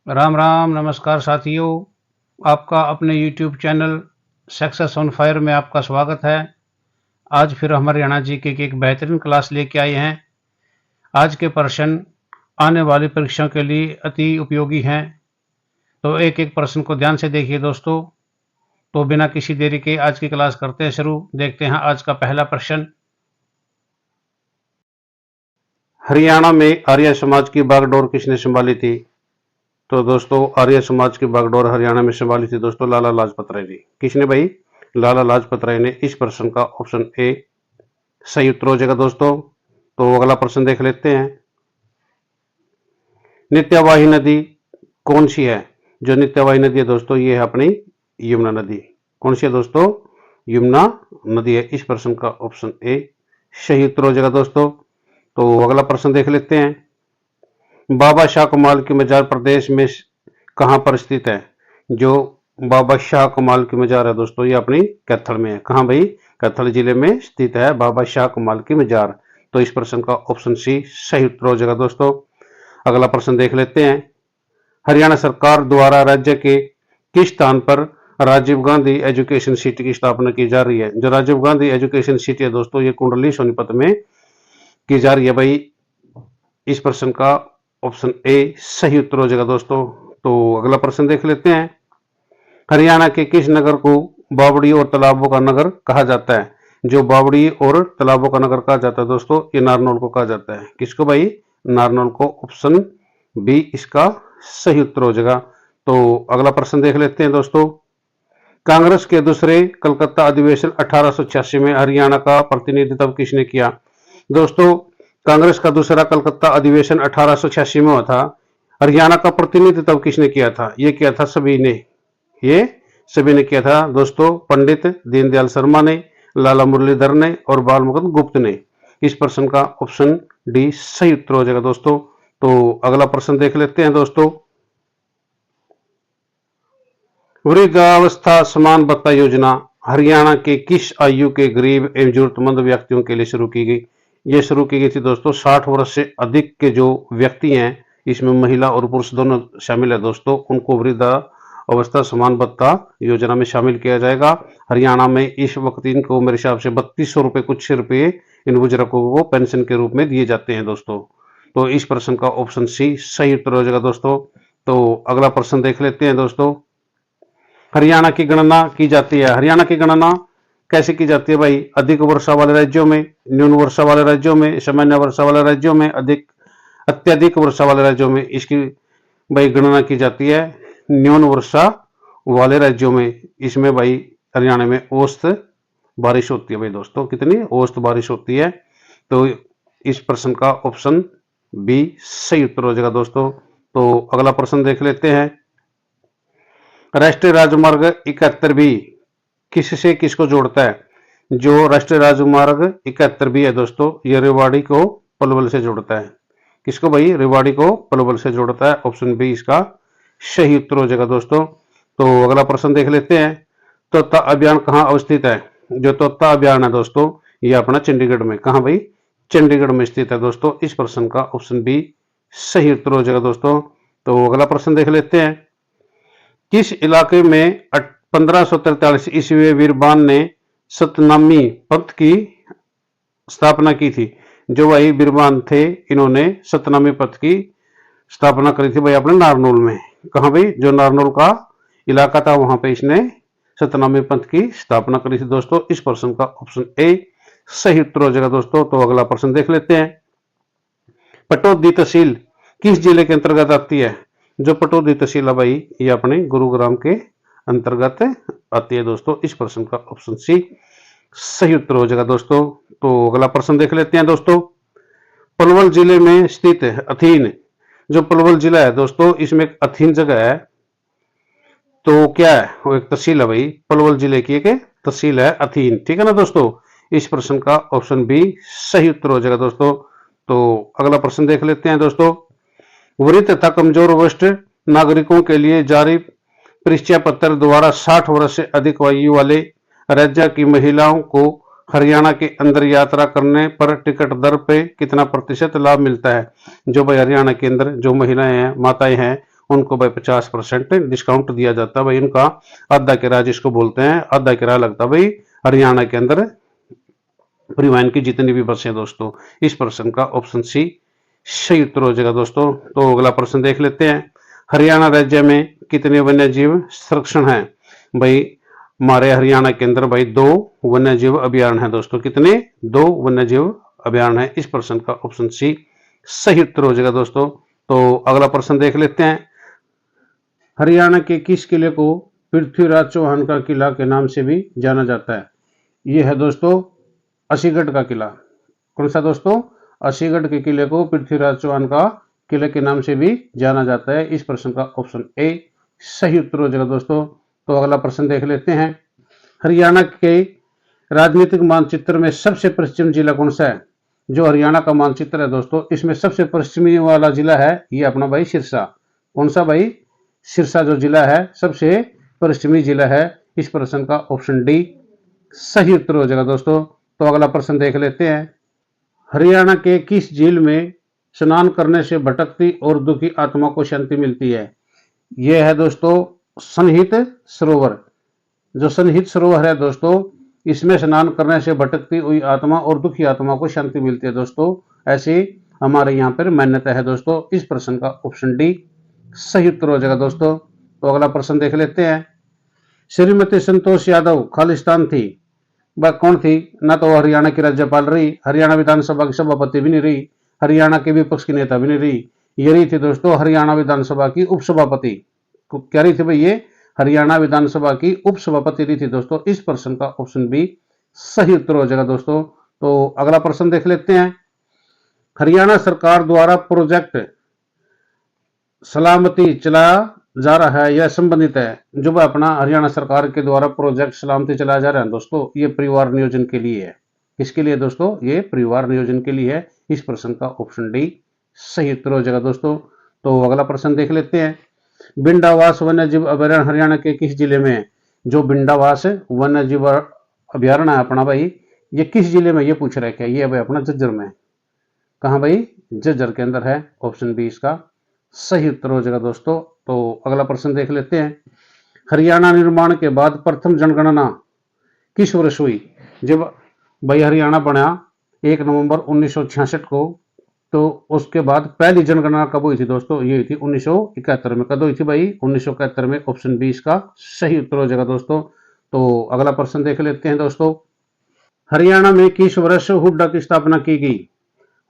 राम राम, नमस्कार साथियों। आपका अपने YouTube channel success on fire में आपका स्वागत है। आज फिर हम हरियाणा जी के एक बेहतरीन क्लास लेके आए हैं। आज के प्रश्न आने वाली परीक्षाओं के लिए अति उपयोगी हैं। तो एक एक प्रश्न को ध्यान से देखिए दोस्तों। तो बिना किसी देरी के आज की क्लास करते हैं शुरू। देखते हैं आज का पहला प्रश्न। हरियाणा में आर्य समाज की बागडोर किसने संभाली थी? तो दोस्तों आर्य समाज की बागडोर हरियाणा में संभाली थी दोस्तों लाला लाजपत राय जी। किसने भाई? लाला लाजपत राय ने। इस प्रश्न का ऑप्शन ए सही उत्तर हो जाएगा दोस्तों। तो अगला प्रश्न देख लेते हैं। नित्यवाही नदी कौन सी है? जो नित्यवाही नदी है दोस्तों ये है अपनी यमुना नदी। कौन सी है दोस्तों? यमुना नदी है। इस प्रश्न का ऑप्शन ए सही उत्तर हो जाएगा दोस्तों। तो अगला प्रश्न देख लेते हैं। बाबा शाह कमाल की मजार प्रदेश में कहां पर स्थित है? जो बाबा शाह कमाल की मजार है दोस्तों ये अपनी कैथल में है। कहां भाई? कैथल जिले में स्थित है बाबा शाह कमाल की मजार। तो इस प्रश्न का ऑप्शन सी सही उत्तर हो जाएगा दोस्तों। अगला प्रश्न देख लेते हैं। हरियाणा सरकार द्वारा राज्य के किस स्थान पर राजीव गांधी एजुकेशन सिटी की स्थापना की जा रही है? जो राजीव गांधी एजुकेशन सिटी है दोस्तों ये कुंडली सोनीपत में की जा रही है भाई। इस प्रश्न का ऑप्शन ए सही उत्तर हो जाएगा दोस्तों। तो अगला प्रश्न देख लेते हैं। हरियाणा के किस नगर को बावड़ी और तालाबों का नगर कहा जाता है? जो बावड़ी और तालाबों का नगर कहा जाता है दोस्तों ये नारनौल को कहा जाता है। किसको भाई? नारनौल को। ऑप्शन बी इसका सही उत्तर हो जाएगा। तो अगला प्रश्न देख लेते हैं दोस्तों। कांग्रेस के दूसरे कलकत्ता अधिवेशन 1886 में हरियाणा का प्रतिनिधित्व किसने किया? दोस्तों कांग्रेस का दूसरा कलकत्ता अधिवेशन 1886 में हुआ था। हरियाणा का प्रतिनिधित्व किसने किया था? ये किया था सभी ने। ये सभी ने किया था दोस्तों। पंडित दीनदयाल शर्मा ने, लाला मुरलीधर ने और बाल मुकुंद गुप्त ने। इस प्रश्न का ऑप्शन डी सही उत्तर हो जाएगा दोस्तों। तो अगला प्रश्न देख लेते हैं दोस्तों। वृद्धावस्था समान भत्ता योजना हरियाणा के किस आयु के गरीब एवं जरूरतमंद व्यक्तियों के लिए शुरू की गई? ये शुरू की गई थी दोस्तों 60 वर्ष से अधिक के जो व्यक्ति हैं, इसमें महिला और पुरुष दोनों शामिल है दोस्तों, उनको वृद्धा अवस्था समान भत्ता योजना में शामिल किया जाएगा। हरियाणा में इस वक्त इनको मेरे हिसाब से 3200 रुपये कुछ रुपये इन बुजुर्गों को पेंशन के रूप में दिए जाते हैं दोस्तों। तो इस प्रश्न का ऑप्शन सी सही उत्तर हो जाएगा दोस्तों। तो अगला प्रश्न देख लेते हैं दोस्तों। हरियाणा की गणना की जाती है। हरियाणा की गणना कैसे की जाती है भाई? अधिक वर्षा वाले राज्यों में, न्यून वर्षा वाले राज्यों में, सामान्य वर्षा वाले राज्यों में, अत्यधिक वर्षा वाले राज्यों में इसकी भाई गणना की जाती है। न्यून वर्षा वाले राज्यों में इसमें भाई हरियाणा में औसत बारिश होती है भाई दोस्तों। कितनी औसत बारिश होती है? तो इस प्रश्न का ऑप्शन बी सही उत्तर हो जाएगा दोस्तों। तो अगला प्रश्न देख लेते हैं। राष्ट्रीय राजमार्ग 71 भी किससे किसको जोड़ता है? जो राष्ट्रीय राजमार्ग 71 भी है दोस्तों ये रेवाड़ी को पलवल से जोड़ता है। किसको भाई? रेवाड़ी को पलवल से जोड़ता है। ऑप्शन बी इसका सही उत्तर हो जाएगा दोस्तों। तो अगला प्रश्न देख लेते हैं। तोता अभियान कहाँ अवस्थित है? जो तोता अभियान है दोस्तों ये अपना चंडीगढ़ में। कहाँ भाई? चंडीगढ़ में स्थित है दोस्तों। इस प्रश्न का ऑप्शन बी सही उत्तर हो जाएगा दोस्तों। तो अगला प्रश्न देख लेते हैं। किस इलाके में 1543 ईस्वी वीरबान ने सतनामी पंथ की स्थापना की थी? जो भाई बीरबान थे इन्होंने सतनामी पंथ की स्थापना करी थी भाई अपने नारनौल में। कहा भाई? जो नारनौल का इलाका था वहां पे इसने सतनामी पंथ की स्थापना करी थी दोस्तों। इस प्रश्न का ऑप्शन ए सही उत्तर हो जाएगा दोस्तों। तो अगला प्रश्न देख लेते हैं। पटौदी तहसील किस जिले के अंतर्गत आती है? जो पटौदी तहसील है भाई ये अपने गुरुग्राम के अंतर्गत आती है दोस्तों। इस प्रश्न का ऑप्शन सी सही उत्तर हो जाएगा दोस्तों। तो अगला प्रश्न देख लेते हैं दोस्तों। पलवल जिले में स्थित है अथीन। जो पलवल जिला है दोस्तों इसमें एक अथीन जगह है। तो क्या है? वो एक तहसील है भाई। पलवल जिले की एक तहसील है अथीन। ठीक है ना दोस्तों। इस प्रश्न का ऑप्शन बी सही उत्तर हो जाएगा दोस्तों। तो अगला प्रश्न देख लेते हैं दोस्तों। वृद्ध तथा कमजोर वरिष्ठ नागरिकों के लिए जारी परिचय पत्र द्वारा 60 वर्ष से अधिक आयु वाले राज्य की महिलाओं को हरियाणा के अंदर यात्रा करने पर टिकट दर पे कितना प्रतिशत लाभ मिलता है? जो भाई हरियाणा के अंदर जो महिलाएं हैं, माताएं हैं, उनको भाई 50% डिस्काउंट दिया जाता है भाई। उनका आधा किराया जिसको बोलते हैं, आधा किराया लगता है भाई हरियाणा के अंदर परिवहन की जितनी भी बसें दोस्तों। इस प्रश्न का ऑप्शन सी सही उत्तर हो जाएगा दोस्तों। तो अगला प्रश्न देख लेते हैं। हरियाणा राज्य में कितने वन्य जीव संरक्षण है? भाई हमारे हरियाणा के अंदर भाई 2 वन्य जीव अभ्यारण्य है दोस्तों। कितने? 2 वन्य जीव अभ्यारण्य है। इस प्रश्न का ऑप्शन सी सही उत्तर हो जाएगा दोस्तों। तो अगला प्रश्न देख लेते हैं। हरियाणा के किस किले को पृथ्वीराज चौहान का किला के नाम से भी जाना जाता है? ये है दोस्तों असीगढ़ का किला। कौन सा दोस्तों? असीगढ़ के किले को पृथ्वीराज चौहान का किले के नाम से भी जाना जाता है। इस प्रश्न का ऑप्शन ए सही उत्तर हो जाएगा दोस्तों। तो अगला प्रश्न देख लेते हैं। हरियाणा के राजनीतिक मानचित्र में सबसे पश्चिम जिला कौन सा है? जो हरियाणा का मानचित्र है दोस्तों, इसमें सबसे पश्चिमी वाला जिला है ये अपना भाई सिरसा। कौन सा भाई? सिरसा जो जिला है सबसे पश्चिमी जिला है। इस प्रश्न का ऑप्शन डी सही उत्तर हो जाएगा दोस्तों। तो अगला प्रश्न देख लेते हैं। हरियाणा के किस झील में स्नान करने से भटकती और दुखी आत्मा को शांति मिलती है? यह है दोस्तों सनहित सरोवर। जो सनहित सरोवर है दोस्तों, इसमें स्नान करने से भटकती हुई आत्मा और दुखी आत्मा को शांति मिलती है दोस्तों। ऐसी हमारे यहाँ पर मान्यता है दोस्तों। इस प्रश्न का ऑप्शन डी सही उत्तर हो जाएगा दोस्तों। तो अगला प्रश्न देख लेते हैं। श्रीमती संतोष यादव खालिस्तान थी, वह कौन थी? ना तो हरियाणा की राज्यपाल रही, हरियाणा विधानसभा की सभापति भी नहीं रही, हरियाणा के विपक्ष की नेता भी नहीं रही। ये रही थी दोस्तों हरियाणा विधानसभा की उपसभापति। क्या रही थी भाई? ये हरियाणा विधानसभा की उपसभापति रही थी दोस्तों। इस प्रश्न का ऑप्शन बी सही उत्तर हो जाएगा दोस्तों। तो अगला प्रश्न देख लेते हैं। हरियाणा सरकार द्वारा प्रोजेक्ट सलामती चलाया जा रहा है यह संबंधित है? जो अपना हरियाणा सरकार के द्वारा प्रोजेक्ट सलामती चलाया जा रहा है दोस्तों, ये परिवार नियोजन के लिए है। किसके लिए दोस्तों? ये परिवार नियोजन के लिए है। इस प्रश्न का ऑप्शन डी सही उत्तर हो जाएगा दोस्तों। तो अगला प्रश्न देख लेते हैं। बिंडावास वन्य जीव अभ्यारण्य हरियाणा के किस जिले में है? जो बिंडावास वन्य जीव अभ्यारण्य है अपना भाई, ये किस जिले में? ये पूछ रहा है क्या? ये भाई अपना झज्जर में। कहाँ भाई? झज्जर के अंदर है। ऑप्शन बी इसका सही उत्तर हो जाएगा दोस्तों। तो अगला प्रश्न देख लेते हैं। हरियाणा निर्माण के बाद प्रथम जनगणना किस वर्ष हुई? जब भाई हरियाणा बना 1 नवंबर 1966 को, तो उसके बाद पहली जनगणना कब हुई थी दोस्तों? ये हुई थी 1971 में। कब हुई थी भाई? 1971 में। ऑप्शन बी इसका सही उत्तर हो जाएगा दोस्तों। तो अगला प्रश्न देख लेते हैं दोस्तों। हरियाणा में किस वर्ष हुड्डा की स्थापना की गई?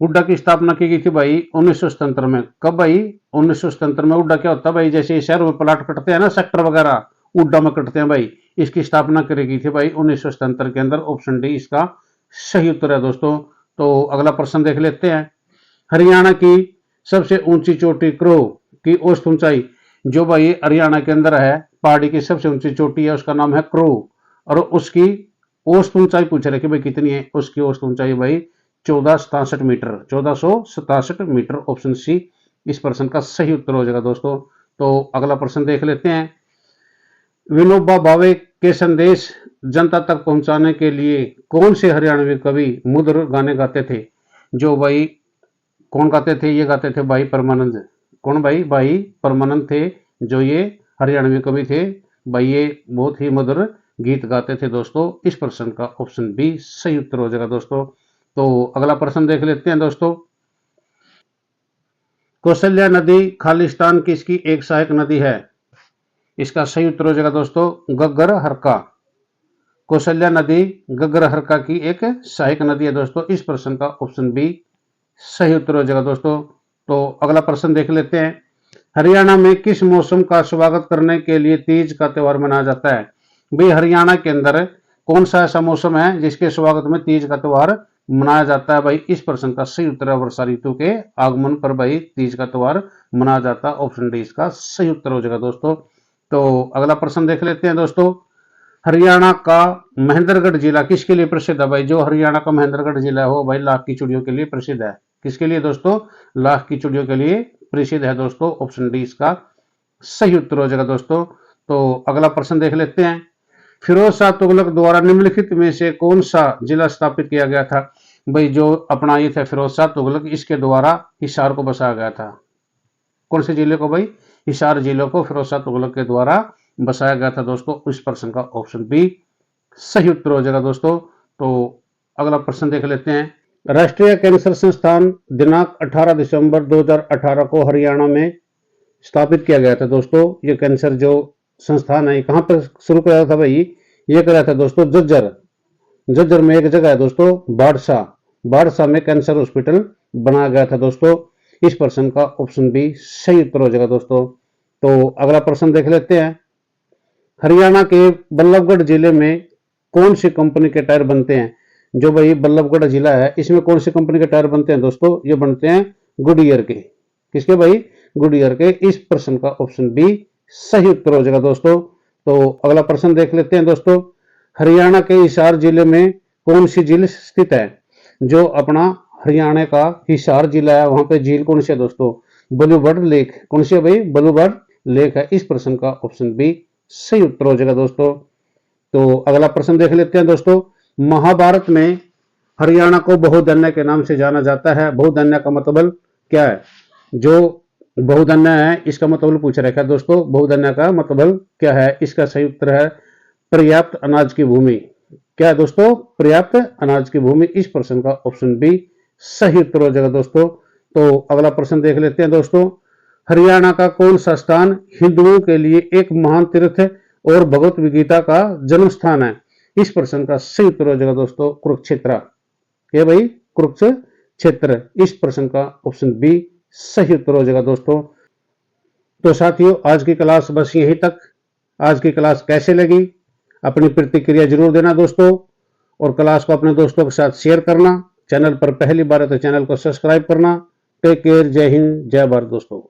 हुड्डा की स्थापना की गई थी भाई 1977 में। कब भाई? 1977 में। हुड्डा क्या होता है भाई? जैसे शहरों में प्लाट कटते हैं ना, सेक्टर वगैरह, हुड्डा में कटते हैं भाई। इसकी स्थापना करी गई थी भाई 1977 के अंदर। ऑप्शन डी इसका सही उत्तर है दोस्तों। तो अगला प्रश्न देख लेते हैं। हरियाणा की सबसे ऊंची चोटी क्रो की औसत ऊंचाई? जो भाई हरियाणा के अंदर है, पहाड़ी की सबसे ऊंची चोटी है, उसका नाम है क्रो। और उसकी औसत ऊंचाई पूछ रहे कि भाई कितनी है? उसकी औसत ऊंचाई भाई 1467 मीटर, 1467 मीटर। ऑप्शन सी इस प्रश्न का सही उत्तर हो जाएगा दोस्तों। तो अगला प्रश्न देख लेते हैं। विनोबा भावे के संदेश जनता तक पहुंचाने के लिए कौन से हरियाणवी कवि मुद्र गाने गाते थे? जो भाई कौन गाते थे? ये गाते थे भाई परमानंद। कौन भाई? भाई परमानंद थे जो ये हरियाणवी कवि थे भाई। ये बहुत ही मधुर गीत गाते थे दोस्तों। इस प्रश्न का ऑप्शन बी सही उत्तर हो जाएगा दोस्तों। तो अगला प्रश्न देख लेते हैं दोस्तों। कौशल्या नदी खालिस्तान की इसकी एक सहायक नदी है? इसका सही उत्तर हो जाएगा दोस्तों गग्गर हरका। कौशल्या नदी गग्गर हरका की एक सहायक नदी है दोस्तों। इस प्रश्न का ऑप्शन बी सही उत्तर हो जाएगा दोस्तों। तो अगला प्रश्न देख लेते हैं। हरियाणा में किस मौसम का स्वागत करने के लिए तीज का त्योहार मनाया जाता है? भाई हरियाणा के अंदर कौन सा ऐसा मौसम है जिसके स्वागत में तीज का त्योहार मनाया जाता है? भाई इस प्रश्न का सही उत्तर है वर्षा ऋतु के आगमन पर भाई तीज का त्योहार मनाया जाता है। ऑप्शन डी इसका सही उत्तर हो जाएगा दोस्तों। तो अगला प्रश्न देख लेते हैं दोस्तों। हरियाणा का महेंद्रगढ़ जिला किसके लिए प्रसिद्ध है? भाई जो हरियाणा का महेंद्रगढ़ जिला हो भाई लाख की चूड़ियों के लिए प्रसिद्ध है। किसके लिए दोस्तों? लाख की चूड़ियों के लिए प्रसिद्ध है दोस्तों। ऑप्शन डी इसका सही उत्तर हो जाएगा दोस्तों। तो अगला प्रश्न देख लेते हैं। फिरोज शाह तुगलक द्वारा निम्नलिखित में से कौन सा जिला स्थापित किया गया था? भाई जो अपना ये था फिरोज शाह तुगलक, इसके द्वारा हिसार को बसाया गया था। कौन से जिले को भाई? हिसार जिले को फिरोज शाह तुगलक के द्वारा बसाया गया था दोस्तों। इस प्रश्न का ऑप्शन बी सही उत्तर हो जाएगा दोस्तों। तो अगला प्रश्न देख लेते हैं। राष्ट्रीय कैंसर संस्थान दिनांक 18 दिसंबर 2018 को हरियाणा में स्थापित किया गया था दोस्तों। ये कैंसर जो संस्थान है कहाँ पर शुरू कराया था भाई? ये कराया था दोस्तों झज्जर में एक जगह है दोस्तों बाड़सा में कैंसर हॉस्पिटल बनाया गया था दोस्तों। इस प्रश्न का ऑप्शन बी सही उत्तर हो जाएगा दोस्तों। तो अगला प्रश्न देख लेते हैं। हरियाणा के बल्लभगढ़ जिले में कौन सी कंपनी के टायर बनते हैं? जो भाई बल्लभगढ़ जिला है इसमें कौन सी कंपनी के टायर बनते हैं दोस्तों? ये बनते हैं गुडियर के। किसके भाई? गुडियर के। इस प्रश्न का ऑप्शन बी सही उत्तर हो जाएगा दोस्तों। तो अगला प्रश्न देख लेते हैं दोस्तों। हरियाणा के हिसार जिले में कौन सी झील स्थित है? जो अपना हरियाणा का हिसार जिला है वहां पे झील कौन सी है दोस्तों? Bluebird lake. कौन सी है भाई? ब्लूबर्ड लेक है। इस प्रश्न का ऑप्शन बी सही उत्तर हो जाएगा दोस्तों। तो अगला प्रश्न देख लेते हैं दोस्तों। महाभारत में हरियाणा को बहुधन्य के नाम से जाना जाता है। बहुधन्य का मतलब क्या है? जो बहुधन्य है इसका मतलब पूछ रखा है दोस्तों। बहुधन्य का मतलब क्या है? इसका सही उत्तर है पर्याप्त अनाज की भूमि। क्या है दोस्तों? पर्याप्त अनाज की भूमि। इस प्रश्न का ऑप्शन बी सही उत्तर हो जाएगा दोस्तों। तो अगला प्रश्न देख लेते हैं दोस्तों। हरियाणा का कौन सा स्थान हिंदुओं के लिए एक महान तीर्थ और भगवत गीता का जन्म स्थान है? इस प्रश्न का सही उत्तर हो जाएगा दोस्तों कुरुक्षेत्र। ये भाई कुरुक्षेत्र। इस प्रश्न का ऑप्शन बी सही उत्तर हो जाएगा दोस्तों। तो साथियों आज की क्लास बस यहीं तक। आज की क्लास कैसे लगी अपनी प्रतिक्रिया जरूर देना दोस्तों, और क्लास को अपने दोस्तों के साथ शेयर करना। चैनल पर पहली बार है तो चैनल को सब्सक्राइब करना। Take care. जय हिंद जय भारत दोस्तों।